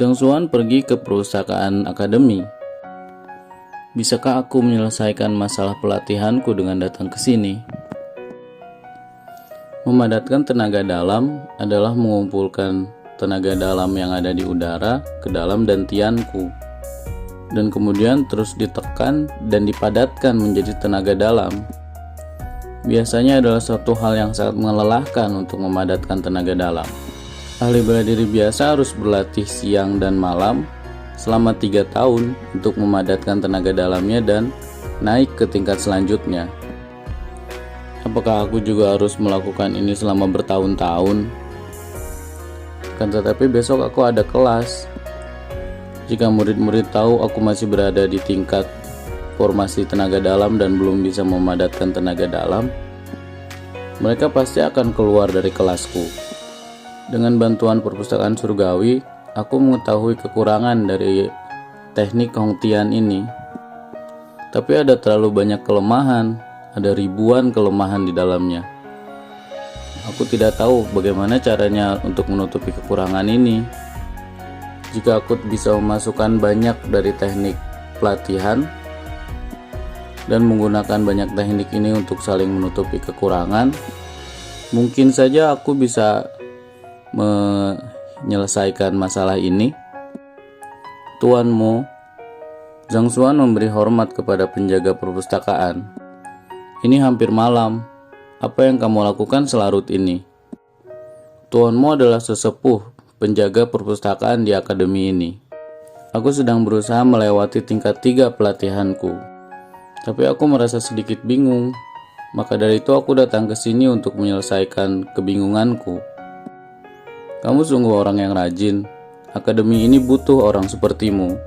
Zhang Xuan pergi ke perpustakaan akademi. Bisakah aku menyelesaikan masalah pelatihanku dengan datang ke sini? Memadatkan tenaga dalam adalah mengumpulkan tenaga dalam yang ada di udara ke dalam dantianku, dan kemudian terus ditekan dan dipadatkan menjadi tenaga dalam. Biasanya adalah suatu hal yang sangat melelahkan untuk memadatkan tenaga dalam. Ahli bela diri biasa harus berlatih siang dan malam selama 3 tahun untuk memadatkan tenaga dalamnya dan naik ke tingkat selanjutnya. Apakah aku juga harus melakukan ini selama bertahun-tahun? Kan tetapi besok aku ada kelas. Jika murid-murid tahu aku masih berada di tingkat formasi tenaga dalam dan belum bisa memadatkan tenaga dalam, mereka pasti akan keluar dari kelasku. Dengan bantuan perpustakaan surgawi, aku mengetahui kekurangan dari teknik Hongtian ini. Tapi ada terlalu banyak kelemahan, ada ribuan kelemahan di dalamnya. Aku tidak tahu bagaimana caranya untuk menutupi kekurangan ini. Jika aku bisa memasukkan banyak dari teknik pelatihan dan menggunakan banyak teknik ini untuk saling menutupi kekurangan, mungkin saja aku bisa menyelesaikan masalah ini. Tuan Mo, Zhang Xuan memberi hormat kepada penjaga perpustakaan. Ini hampir malam. Apa yang kamu lakukan selarut ini? Tuan Mo adalah sesepuh penjaga perpustakaan di akademi ini. Aku sedang berusaha melewati tingkat 3 pelatihanku. Tapi aku merasa sedikit bingung. Maka dari itu aku datang ke sini untuk menyelesaikan kebingunganku. Kamu sungguh orang yang rajin. Akademi ini butuh orang sepertimu.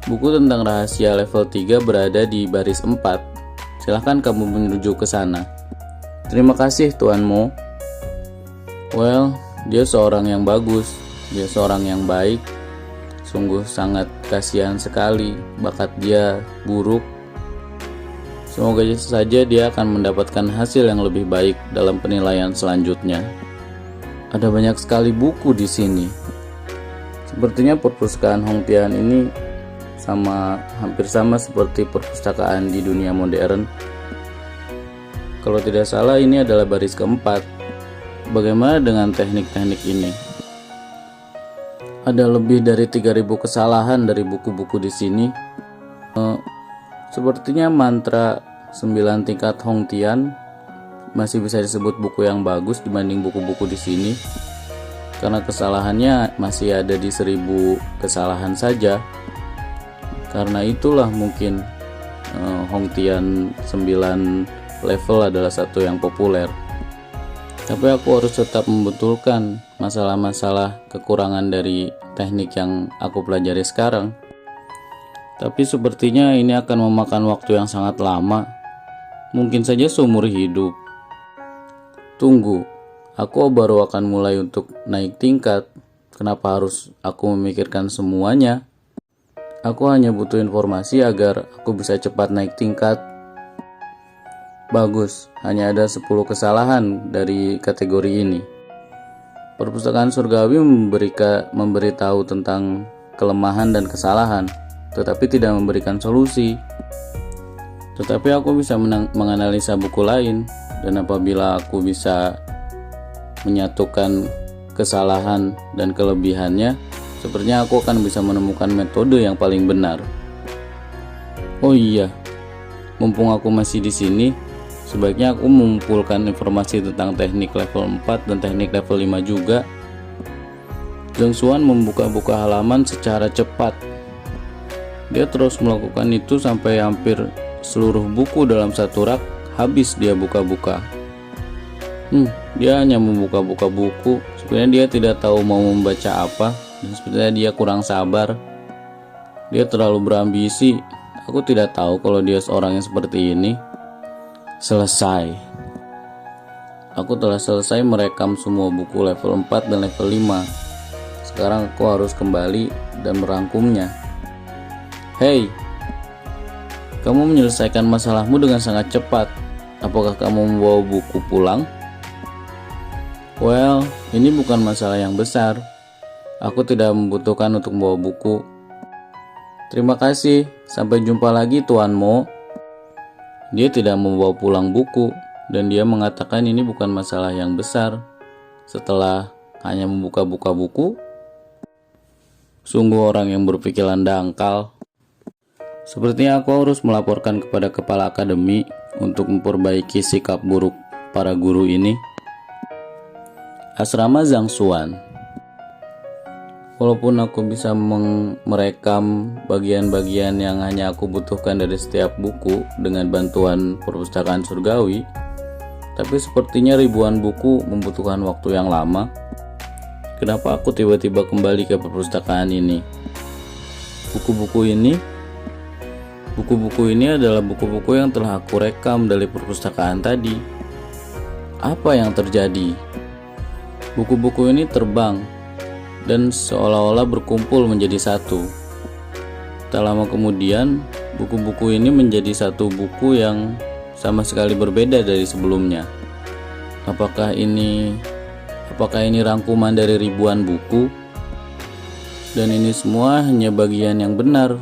Buku tentang rahasia level 3 berada di baris 4. Silahkan kamu menuju ke sana. Terima kasih Tuan Mo. Well, dia seorang yang bagus. Dia seorang yang baik. Sungguh sangat kasihan sekali. Bakat dia buruk. Semoga saja dia akan mendapatkan hasil yang lebih baik dalam penilaian selanjutnya. Ada banyak sekali buku di sini. Sepertinya perpustakaan Hongtian ini hampir sama seperti perpustakaan di dunia modern. Kalau tidak salah ini adalah baris keempat. Bagaimana dengan teknik-teknik ini? Ada lebih dari 3000 kesalahan dari buku-buku di sini. Sepertinya mantra 9 tingkat Hongtian masih bisa disebut buku yang bagus dibanding buku-buku di sini, karena kesalahannya masih ada di 1000 kesalahan saja. Karena itulah mungkin Hongtian 9 level adalah satu yang populer. Tapi aku harus tetap membetulkan masalah-masalah kekurangan dari teknik yang aku pelajari sekarang. Tapi sepertinya ini akan memakan waktu yang sangat lama, mungkin saja seumur hidup. Tunggu, aku baru akan mulai untuk naik tingkat. Kenapa harus aku memikirkan semuanya? Aku hanya butuh informasi agar aku bisa cepat naik tingkat. Bagus, hanya ada 10 kesalahan dari kategori ini. Perpustakaan surgawi memberitahu tentang kelemahan dan kesalahan, tetapi tidak memberikan solusi. Tetapi aku bisa menganalisa buku lain. Dan apabila aku bisa menyatukan kesalahan dan kelebihannya, sepertinya aku akan bisa menemukan metode yang paling benar. Oh iya, mumpung aku masih di sini, sebaiknya aku mengumpulkan informasi tentang teknik level 4 dan teknik level 5 juga. Zhang Xuan membuka-buka halaman secara cepat. Dia terus melakukan itu sampai hampir seluruh buku dalam satu rak habis dia buka-buka. Dia hanya membuka-buka buku. Sebenarnya dia tidak tahu mau membaca apa, dan sepertinya dia kurang sabar. Dia terlalu berambisi. Aku tidak tahu kalau dia seorang yang seperti ini. Selesai. Aku telah selesai merekam semua buku level 4 dan level 5. Sekarang aku harus kembali dan merangkumnya. Hei, kamu menyelesaikan masalahmu dengan sangat cepat. Apakah kamu membawa buku pulang? Well, ini bukan masalah yang besar. Aku tidak membutuhkan untuk membawa buku. Terima kasih, sampai jumpa lagi Tuan Mo. Dia tidak membawa pulang buku, dan dia mengatakan ini bukan masalah yang besar. Setelah hanya membuka-buka buku, sungguh orang yang berpikiran dangkal. Sepertinya aku harus melaporkan kepada kepala akademi untuk memperbaiki sikap buruk para guru ini. Asrama Zhangxuan. Walaupun aku bisa merekam bagian-bagian yang hanya aku butuhkan dari setiap buku dengan bantuan perpustakaan surgawi, tapi sepertinya ribuan buku membutuhkan waktu yang lama. Kenapa aku tiba-tiba kembali ke perpustakaan ini? Buku-buku ini adalah buku-buku yang telah aku rekam dari perpustakaan tadi. Apa yang terjadi? Buku-buku ini terbang dan seolah-olah berkumpul menjadi satu. Tak lama kemudian, buku-buku ini menjadi satu buku yang sama sekali berbeda dari sebelumnya. Apakah ini rangkuman dari ribuan buku? Dan ini semua hanya bagian yang benar